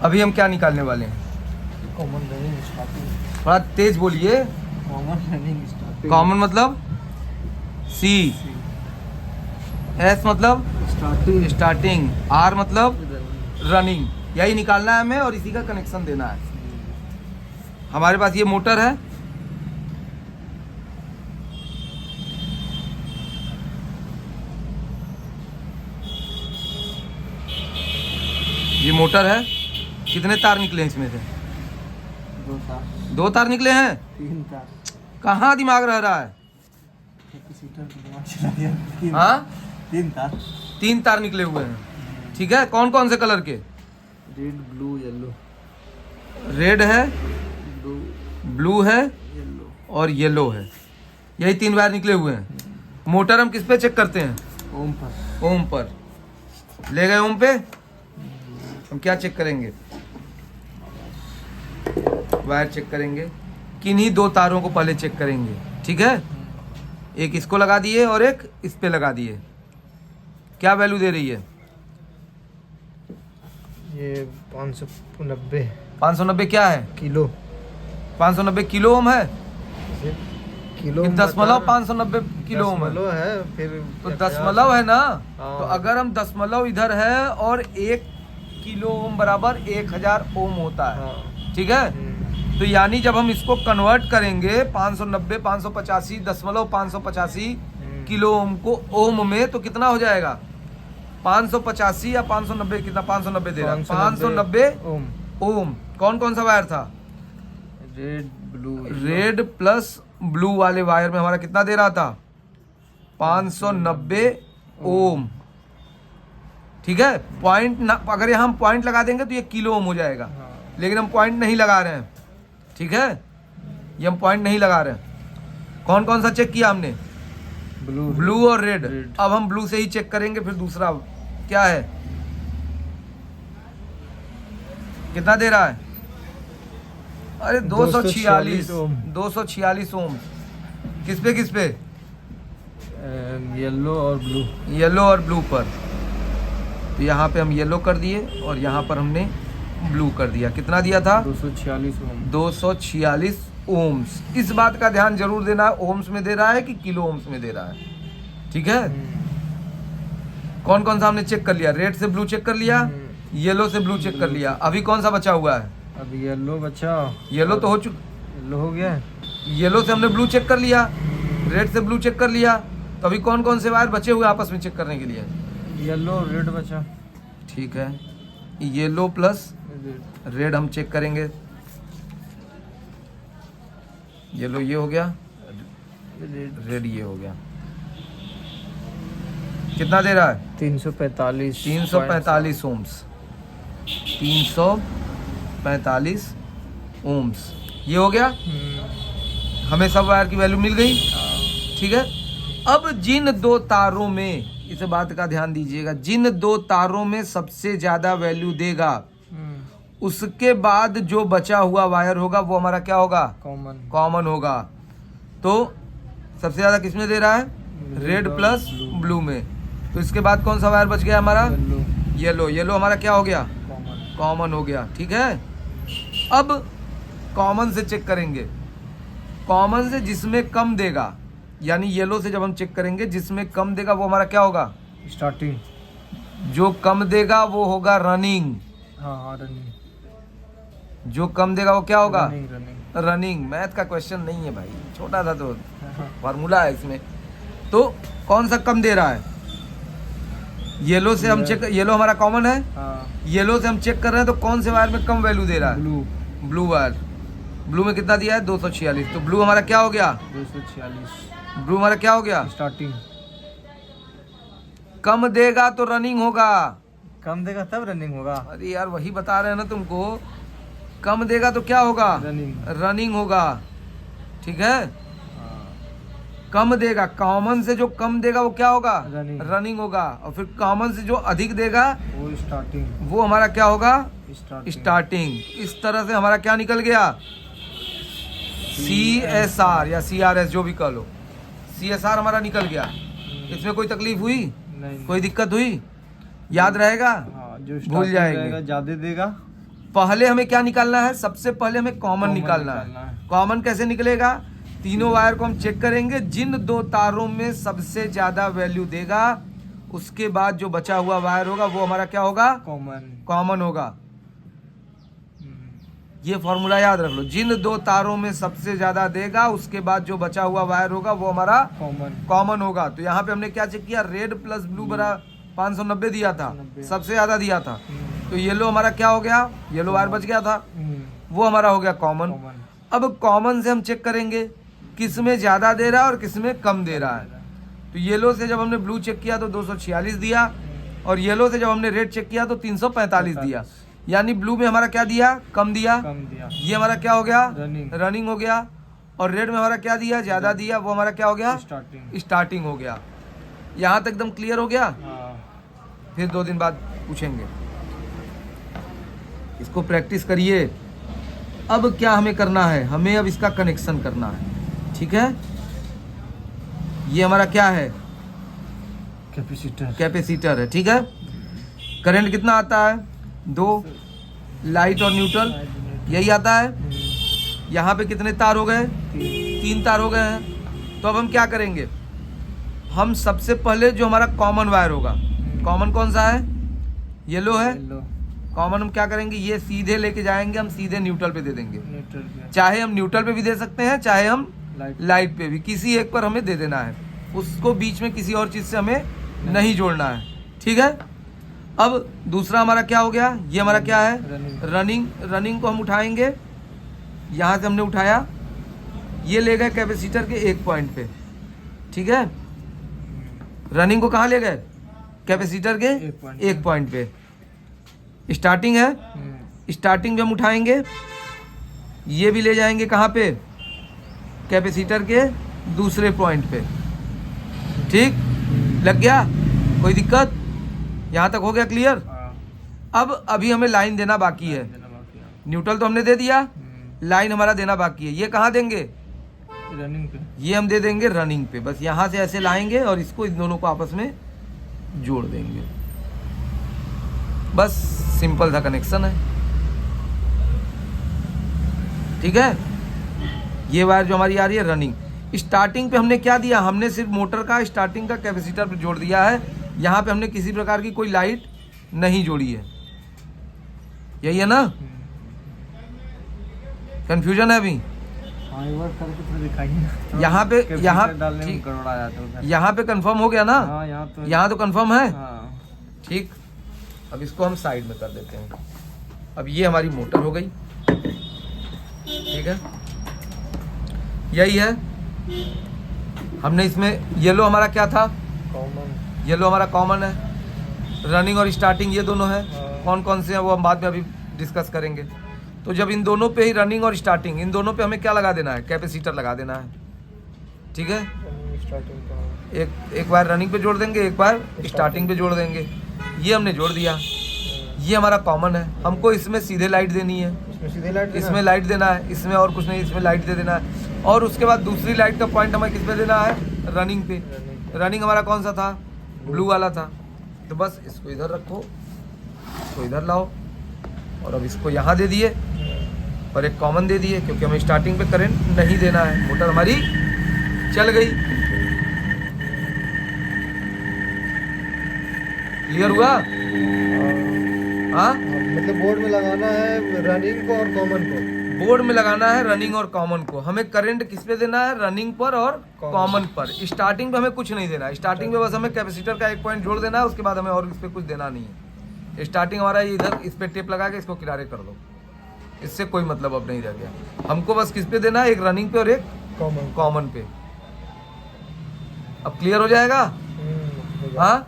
अभी हम क्या निकालने वाले हैं? Common running starting. थोड़ा तेज बोलिए। Common running starting. कॉमन मतलब सी, एस मतलब स्टार्टिंग, स्टार्टिंग, आर मतलब रनिंग। यही निकालना है हमें और इसी का कनेक्शन देना है। हमारे पास ये मोटर है, ये मोटर है। कितने तार निकले हैं इसमें से? 2 तार, 2 तार निकले हैं। 3 तार। कहाँ दिमाग रह रहा है? कैपेसिटर को दिमाग चला दिया। हाँ, 3 तार। 3 तार निकले हुए हैं। ठीक है, कौन कौन से कलर के? Red, blue, yellow. रेड है, ब्लू, ब्लू है येलो। और येलो है। यही 3 वायर निकले हुए हैं। मोटर हम किस पे चेक करते हैं? ओम पर। ओम पर। ले गए ओम पे। हम क्या चेक करेंगे? वायर चेक करेंगे। किन्हीं 2 तारों को पहले चेक करेंगे। ठीक है, एक इसको लगा दिए और एक इस पे लगा दिए। क्या वैल्यू दे रही है? ये 590 590 क्या है? किलो। 590 किलो ओम है। किलो 590 किलो ओम है। फिर तो दशमलव है ना। हाँ। तो अगर हम दशमलव इधर है और 1 किलो ओम बराबर 1000 ओम होता है। हाँ। ठीक है, तो यानी जब हम इसको कन्वर्ट करेंगे 590 585 दशमलव 585 किलो ओम को ओम में, तो कितना हो जाएगा? 585 या 590, कितना? 590 दे रहा है। 590 ओम। ओम। कौन कौन सा वायर था? Red, blue, red plus blue वाले वायर में हमारा कितना दे रहा था? 590 ओम। ठीक है, पॉइंट ना, अगर यहाँ हम पॉइंट लगा देंगे तो ये किलो ओम हो जाएगा। हाँ। लेकिन हम पॉइंट नहीं लगा रहे हैं। ठीक है, ये हम पॉइंट नहीं लगा रहे हैं। कौन कौन सा चेक किया हमने? ब्लू और रेड। अब हम ब्लू से ही चेक करेंगे। फिर दूसरा क्या है? कितना दे रहा है? अरे 246 246 ओम। किस पे किस पे? येलो और ब्लू। येलो और ब्लू पर। तो यहाँ पे हम येलो कर दिए और यहाँ पर हमने ब्लू कर दिया। कितना दिया था? 246 ओम। 246 ओम्स। इस बात का ध्यान जरूर देना है, ओम्स में दे रहा है कि किलो ओम्स में दे रहा है। ठीक है, कौन कौन सा हमने चेक कर लिया? रेड से ब्लू चेक कर लिया, येलो से ब्लू चेक कर लिया। अभी कौन सा बचा हुआ है? अभी येलो बचा। येलो तो हो चुका, येलो हो गया। येलो से हमने ब्लू चेक कर लिया, रेड से ब्लू चेक कर लिया। तो अभी कौन कौन से वायर बचे हुए आपस में चेक करने के लिए? येलो और रेड बचा। ठीक है, येलो प्लस रेड हम चेक करेंगे। येलो ये हो गया, रेड ये हो गया। कितना दे रहा है? 345 345 ओम्स। 345 ओम्स ये हो गया। हमें सब वायर की वैल्यू मिल गई। ठीक है, अब जिन 2 तारों में, इस बात का ध्यान दीजिएगा, जिन 2 तारों में सबसे ज्यादा वैल्यू देगा, उसके बाद जो बचा हुआ वायर होगा वो हमारा क्या होगा? कॉमन होगा। तो सबसे ज्यादा किसमें दे रहा है? रेड प्लस ब्लू में। तो इसके बाद कौन सा वायर बच गया हमारा? येलो। येलो हमारा क्या हो गया? कॉमन हो गया। ठीक है, अब कॉमन से चेक करेंगे। कॉमन से जिसमें कम देगा, यानी येलो से जब हम चेक करेंगे जिसमें कम देगा वो हमारा क्या होगा? स्टार्टिंग। जो कम देगा वो होगा रनिंग। हाँ, रनिंग। जो कम देगा वो क्या होगा? रनिंग। रनिंग। मैथ का क्वेश्चन नहीं है भाई, छोटा था तो फार्मूला है इसमें। तो कौन सा कम दे रहा है? येलो से हम चेक, येलो हमारा कॉमन है। हाँ। येलो से हम चेक कर रहे हैं तो कौन से वायर में कम वैल्यू दे रहा है? ब्लू। Blue wire. ब्लू में कितना दिया है? 246। तो ब्लू हमारा क्या हो गया? 246। ब्लू हमारा क्या हो गया? स्टार्टिंग। कम देगा तो रनिंग होगा। कम देगा तब रनिंग होगा। अरे यार वही बता रहे हैं ना तुमको, कम देगा तो क्या होगा? रनिंग होगा। ठीक है, कम देगा, कॉमन से जो कम देगा वो क्या होगा? रनिंग होगा। और फिर कॉमन से जो अधिक देगा वो स्टार्टिंग, वो हमारा क्या होगा? स्टार्टिंग। इस तरह से हमारा क्या निकल गया? CSR या CRS जो भी कह लो, CSR हमारा निकल गया। इसमें कोई तकलीफ हुई? नहीं। कोई दिक्कत हुई? याद रहेगा? हाँ, जो भूल जाएंगे। ज्यादा देगा पहले हमें क्या निकालना है, सबसे पहले हमें कॉमन निकालना है। कॉमन कैसे निकलेगा, तीनों वायर को हम चेक करेंगे, जिन दो तारों में सबसे ज्यादा वैल्यू देगा उसके बाद जो बचा हुआ वायर होगा वो हमारा क्या होगा, कॉमन होगा। ये फॉर्मूला याद रख लो, जिन दो तारों में सबसे ज्यादा देगा उसके बाद जो बचा हुआ वायर होगा वो हमारा कॉमन होगा। तो यहाँ पे हमने क्या चेक किया, रेड प्लस ब्लू बरा 590 दिया था, सबसे ज्यादा दिया था। तो येलो हमारा क्या हो गया, येलो वायर बच गया था, वो हमारा हो गया कॉमन। अब कॉमन से हम चेक करेंगे किस में ज्यादा दे रहा है और किस में कम दे रहा है। तो येलो से जब हमने ब्लू चेक किया तो 246 दिया, और येलो से जब हमने रेड चेक किया तो 345 दिया। यानी ब्लू में हमारा क्या दिया, कम दिया। ये हमारा क्या हो गया, रनिंग हो गया। और रेड में हमारा क्या दिया, ज्यादा दिया, वो हमारा क्या हो गया, स्टार्टिंग हो गया। यहाँ तक एकदम क्लियर हो गया। फिर 2 दिन बाद पूछेंगे, इसको प्रैक्टिस करिए। अब क्या हमें करना है, हमें अब इसका कनेक्शन करना है, ठीक है। ये हमारा क्या है, कैपेसिटर है, ठीक है। करंट कितना आता है, 2, लाइट और न्यूट्रल यही आता है। यहाँ पे कितने तार हो गए, 3 तार हो गए हैं। तो अब हम क्या करेंगे, हम सबसे पहले जो हमारा कॉमन वायर होगा, कॉमन कौन सा है, येलो है, कॉमन हम क्या करेंगे, ये सीधे लेके जाएंगे, हम सीधे न्यूट्रल पे दे देंगे। चाहे हम न्यूट्रल पे भी दे सकते हैं, चाहे हम लाइट पे भी, किसी एक पर हमें दे देना है, उसको बीच में किसी और चीज से हमें नहीं जोड़ना है, ठीक है। अब दूसरा हमारा क्या हो गया, ये हमारा क्या है, रनिंग को हम उठाएंगे, यहाँ से हमने उठाया, ये ले गए कैपेसिटर के एक पॉइंट पे, ठीक है। रनिंग को कहाँ ले गए, कैपेसिटर के एक पॉइंट पे। स्टार्टिंग है, स्टार्टिंग पे हम उठाएंगे, ये भी ले जाएंगे कहाँ पे, कैपेसिटर के दूसरे पॉइंट पे, ठीक। लग गया, कोई दिक्कत, यहाँ तक हो गया क्लियर। अब अभी हमें लाइन देना बाकी है, न्यूट्रल तो हमने दे दिया, लाइन हमारा देना बाकी है। ये कहाँ देंगे, रनिंग पे, ये हम दे देंगे रनिंग पे। बस यहाँ से ऐसे लाएंगे और इसको इन दोनों को आपस में जोड़ देंगे, बस सिंपल सा कनेक्शन है, ठीक है। ये वायर जो हमारी आ रही है रनिंग, स्टार्टिंग पे हमने क्या दिया, हमने सिर्फ मोटर का स्टार्टिंग का कैपेसिटर पे जोड़ दिया है। यहाँ पे हमने किसी प्रकार की कोई लाइट नहीं जोड़ी है, यही है ना, कंफ्यूजन है अभी। यहाँ पे यहाँ पे कंफर्म हो गया ना, यहाँ तो कंफर्म है, ठीक। अब इसको हम साइड में कर देते हैं। अब ये हमारी मोटर हो गई, ठीक है, यही है। हमने इसमें येलो हमारा क्या था, येलो हमारा कॉमन है, रनिंग और स्टार्टिंग ये दोनों है। कौन कौन से हैं वो हम बाद में अभी डिस्कस करेंगे। तो जब इन दोनों पे ही रनिंग और स्टार्टिंग, इन दोनों पे हमें क्या लगा देना है, कैपेसिटर लगा देना है, ठीक है। एक बार रनिंग पे जोड़ देंगे, एक बार स्टार्टिंग पे जोड़ देंगे। ये हमने जोड़ दिया, ये हमारा कॉमन है। हमको इसमें सीधे लाइट देनी है, इसमें लाइट देना है, इसमें और कुछ नहीं, इसमें लाइट दे देना है। और उसके बाद दूसरी लाइट का पॉइंट हमें किस पे देना है, रनिंग पे। रनिंग हमारा कौन सा था, ब्लू वाला था। तो बस इसको इधर रखो, इसको इधर लाओ, और अब इसको यहाँ दे दिए और एक कॉमन दे दिए, क्योंकि हमें स्टार्टिंग पे करंट नहीं देना है। मोटर हमारी चल गई, क्लियर हुआ। हाँ, मतलब बोर्ड में लगाना है रनिंग को और कॉमन को, बोर्ड में लगाना है रनिंग और कॉमन को। हमें करंट किस पे देना है, रनिंग पर और कॉमन पर। स्टार्टिंग पे हमें कुछ नहीं देना है, स्टार्टिंग पे बस हमें कैपेसिटर का एक पॉइंट जोड़ देना है, उसके बाद हमें और इस पे कुछ देना नहीं है। स्टार्टिंग हमारा इधर, इस पे टेप लगा के इसको किनारे कर दो, इससे कोई मतलब अब नहीं रह गया। हमको बस किस पे देना है, एक रनिंग पे और एक कॉमन पे। अब क्लियर हो जाएगा। हाँ,